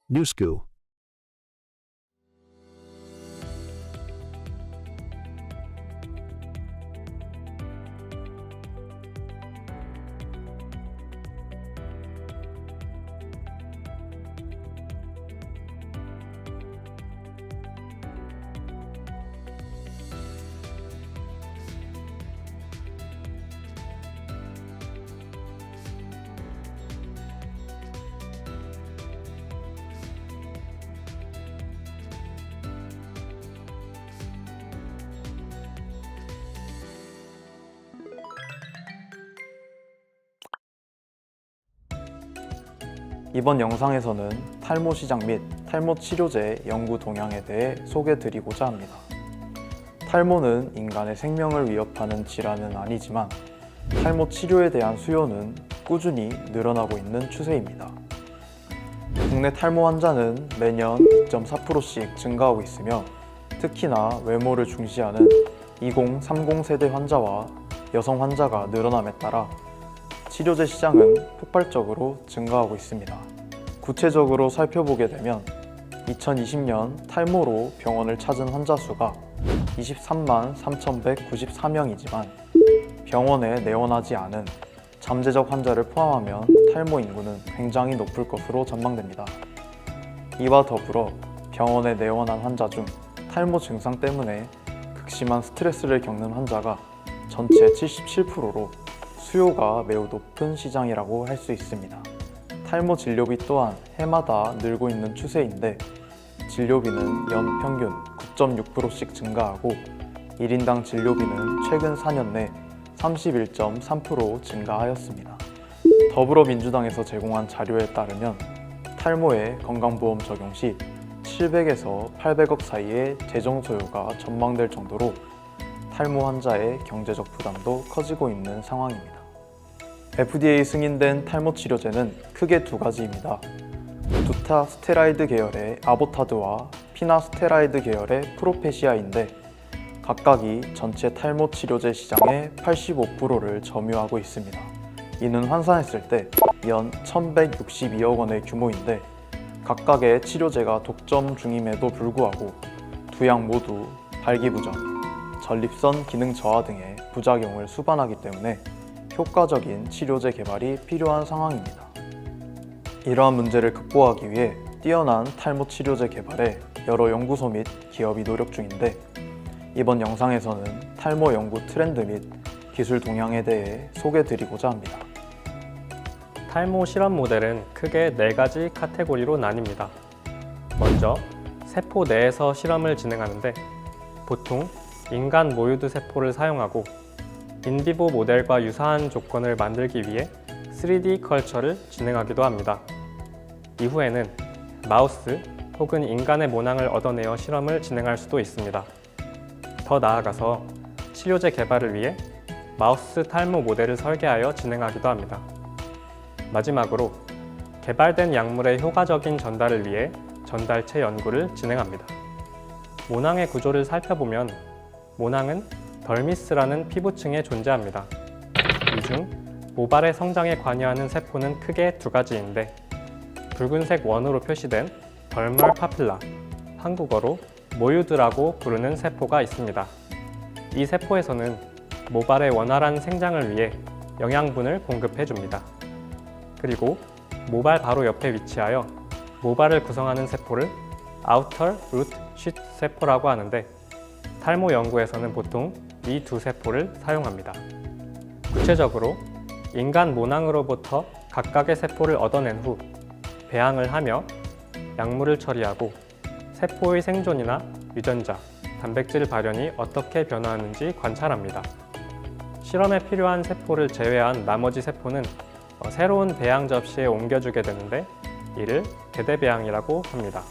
Newsku. 이번 영상에서는 탈모 시장 및 탈모 치료제 연구 동향에 대해 소개드리고자 합니다. 탈모는 인간의 생명을 위협하는 질환은 아니지만 탈모 치료에 대한 수요는 꾸준히 늘어나고 있는 추세입니다. 국내 탈모 환자는 매년 2.4%씩 증가하고 있으며 특히나 외모를 중시하는 2030 세대 환자와 여성 환자가 늘어남에 따라 치료제 시장은 폭발적으로 증가하고 있습니다. 구체적으로 살펴보게 되면 2020년 탈모로 병원을 찾은 환자 수가 23만 3,194명이지만 병원에 내원하지 않은 잠재적 환자를 포함하면 탈모 인구는 굉장히 높을 것으로 전망됩니다. 이와 더불어 병원에 내원한 환자 중 탈모 증상 때문에 극심한 스트레스를 겪는 환자가 전체 77%로 수요가 매우 높은 시장이라고 할 수 있습니다. 탈모 진료비 또한 해마다 늘고 있는 추세인데 진료비는 연 평균 9.6%씩 증가하고 1인당 진료비는 최근 4년 내 31.3% 증가하였습니다. 더불어민주당에서 제공한 자료에 따르면 탈모의 건강보험 적용 시 700에서 800억 사이의 재정 소요가 전망될 정도로 탈모 환자의 경제적 부담도 커지고 있는 상황입니다. FDA 승인된 탈모 치료제는 크게 두 가지입니다. 두타 스테라이드 계열의 아보타드와 피나스테라이드 계열의 프로페시아인데 각각이 전체 탈모 치료제 시장의 85%를 점유하고 있습니다. 이는 환산했을 때 연 1,162억 원의 규모인데 각각의 치료제가 독점 중임에도 불구하고 두 약 모두 발기부전, 전립선 기능 저하 등의 부작용을 수반하기 때문에 효과적인 치료제 개발이 필요한 상황입니다. 이러한 문제를 극복하기 위해 뛰어난 탈모 치료제 개발에 여러 연구소 및 기업이 노력 중인데 이번 영상에서는 탈모 연구 트렌드 및 기술 동향에 대해 소개드리고자 합니다. 탈모 실험 모델은 크게 4가지 카테고리로 나뉩니다. 먼저 세포 내에서 실험을 진행하는데 보통 인간 모유두 세포를 사용하고 인비보 모델과 유사한 조건을 만들기 위해 3D 컬처를 진행하기도 합니다. 이후에는 마우스 혹은 인간의 모낭을 얻어내어 실험을 진행할 수도 있습니다. 더 나아가서 치료제 개발을 위해 마우스 탈모 모델을 설계하여 진행하기도 합니다. 마지막으로 개발된 약물의 효과적인 전달을 위해 전달체 연구를 진행합니다. 모낭의 구조를 살펴보면 모낭은 덜미스라는 피부층에 존재합니다. 이 중 모발의 성장에 관여하는 세포는 크게 두 가지인데 붉은색 원으로 표시된 덜멀 파필라, 한국어로 모유드라고 부르는 세포가 있습니다. 이 세포에서는 모발의 원활한 생장을 위해 영양분을 공급해줍니다. 그리고 모발 바로 옆에 위치하여 모발을 구성하는 세포를 아우터 루트 시트 세포라고 하는데 탈모 연구에서는 보통 이 두 세포를 사용합니다. 구체적으로 인간 모낭으로부터 각각의 세포를 얻어낸 후 배양을 하며 약물을 처리하고 세포의 생존이나 유전자, 단백질 발현이 어떻게 변화하는지 관찰합니다. 실험에 필요한 세포를 제외한 나머지 세포는 새로운 배양 접시에 옮겨주게 되는데 이를 대대 배양이라고 합니다.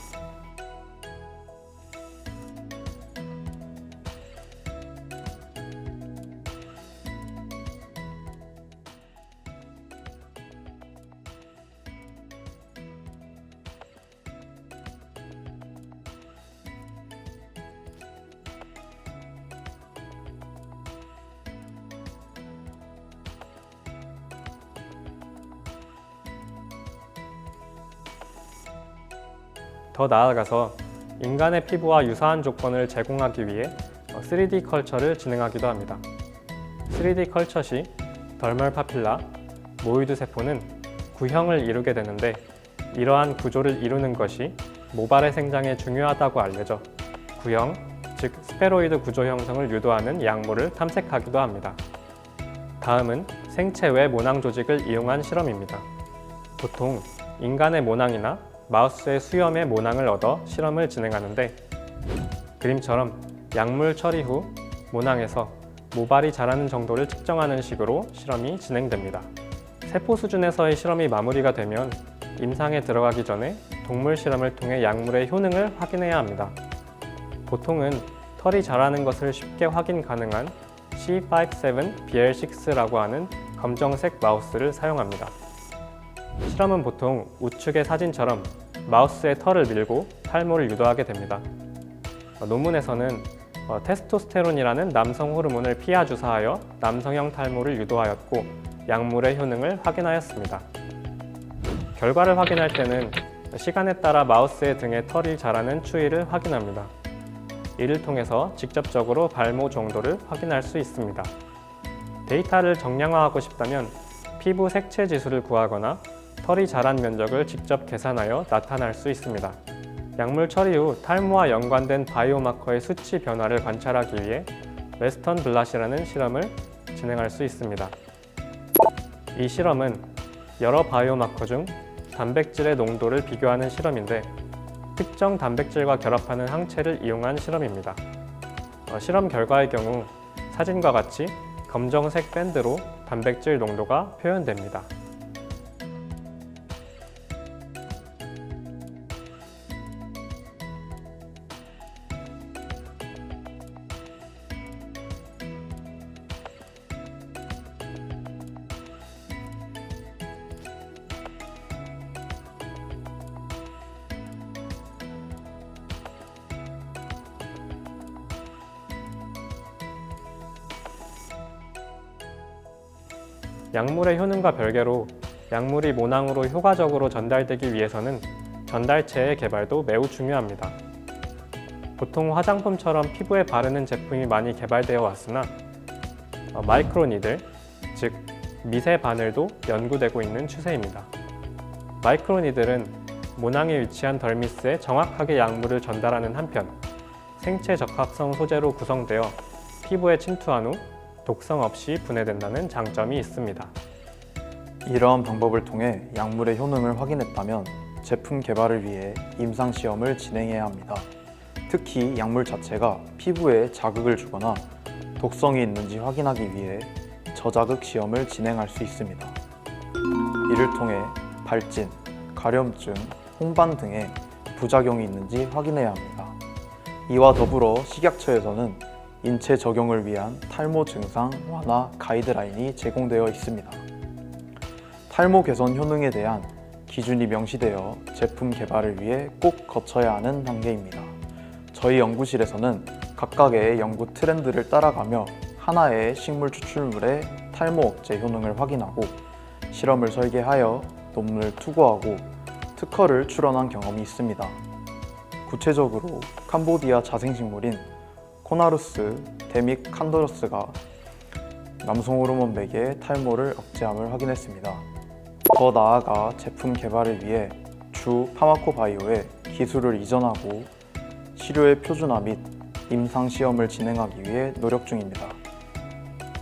더 나아가서 인간의 피부와 유사한 조건을 제공하기 위해 3D 컬처를 진행하기도 합니다. 3D 컬처 시 덜멀 파필라, 모유드 세포는 구형을 이루게 되는데 이러한 구조를 이루는 것이 모발의 생장에 중요하다고 알려져 구형, 즉 스페로이드 구조 형성을 유도하는 약물을 탐색하기도 합니다. 다음은 생체 외 모낭 조직을 이용한 실험입니다. 보통 인간의 모낭이나 마우스의 수염의 모낭을 얻어 실험을 진행하는데 그림처럼 약물 처리 후 모낭에서 모발이 자라는 정도를 측정하는 식으로 실험이 진행됩니다. 세포 수준에서의 실험이 마무리가 되면 임상에 들어가기 전에 동물 실험을 통해 약물의 효능을 확인해야 합니다. 보통은 털이 자라는 것을 쉽게 확인 가능한 C57BL6라고 하는 검정색 마우스를 사용합니다. 실험은 보통 우측의 사진처럼 마우스의 털을 밀고 탈모를 유도하게 됩니다. 논문에서는 테스토스테론이라는 남성 호르몬을 피하 주사하여 남성형 탈모를 유도하였고 약물의 효능을 확인하였습니다. 결과를 확인할 때는 시간에 따라 마우스의 등에 털이 자라는 추이를 확인합니다. 이를 통해서 직접적으로 발모 정도를 확인할 수 있습니다. 데이터를 정량화하고 싶다면 피부 색채 지수를 구하거나 털이 자란 면적을 직접 계산하여 나타낼 수 있습니다. 약물 처리 후 탈모와 연관된 바이오마커의 수치 변화를 관찰하기 위해 웨스턴 블랏이라는 실험을 진행할 수 있습니다. 이 실험은 여러 바이오마커 중 단백질의 농도를 비교하는 실험인데 특정 단백질과 결합하는 항체를 이용한 실험입니다. 실험 결과의 경우 사진과 같이 검정색 밴드로 단백질 농도가 표현됩니다. 약물의 효능과 별개로 약물이 모낭으로 효과적으로 전달되기 위해서는 전달체의 개발도 매우 중요합니다. 보통 화장품처럼 피부에 바르는 제품이 많이 개발되어 왔으나 마이크로니들, 즉 미세 바늘도 연구되고 있는 추세입니다. 마이크로니들은 모낭에 위치한 덜미스에 정확하게 약물을 전달하는 한편 생체 적합성 소재로 구성되어 피부에 침투한 후 독성 없이 분해된다는 장점이 있습니다. 이러한 방법을 통해 약물의 효능을 확인했다면 제품 개발을 위해 임상시험을 진행해야 합니다. 특히 약물 자체가 피부에 자극을 주거나 독성이 있는지 확인하기 위해 저자극 시험을 진행할 수 있습니다. 이를 통해 발진, 가려움증, 홍반 등의 부작용이 있는지 확인해야 합니다. 이와 더불어 식약처에서는 인체 적용을 위한 탈모 증상 완화 가이드라인이 제공되어 있습니다. 탈모 개선 효능에 대한 기준이 명시되어 제품 개발을 위해 꼭 거쳐야 하는 단계입니다. 저희 연구실에서는 각각의 연구 트렌드를 따라가며 하나의 식물 추출물의 탈모 억제 효능을 확인하고 실험을 설계하여 논문을 투고하고 특허를 출원한 경험이 있습니다. 구체적으로 캄보디아 자생식물인 코나루스 데미칸더러스가 남성 호르몬 매개의 탈모를 억제함을 확인했습니다. 더 나아가 제품 개발을 위해 주 파마코바이오에 기술을 이전하고 치료의 표준화 및 임상 시험을 진행하기 위해 노력 중입니다.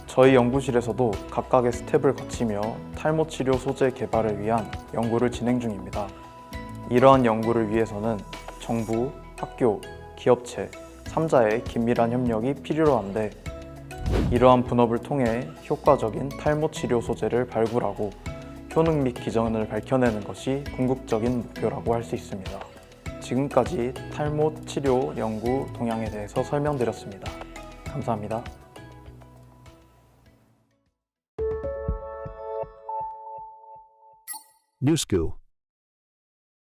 저희 연구실에서도 각각의 스텝을 거치며 탈모 치료 소재 개발을 위한 연구를 진행 중입니다. 이러한 연구를 위해서는 정부, 학교, 기업체, 3자의 긴밀한 협력이 필요로 한데 이러한 분업을 통해 효과적인 탈모 치료 소재를 발굴하고 효능 및 기전을 밝혀내는 것이 궁극적인 목표라고 할 수 있습니다. 지금까지 탈모 치료 연구 동향에 대해서 설명드렸습니다. 감사합니다. Newsku.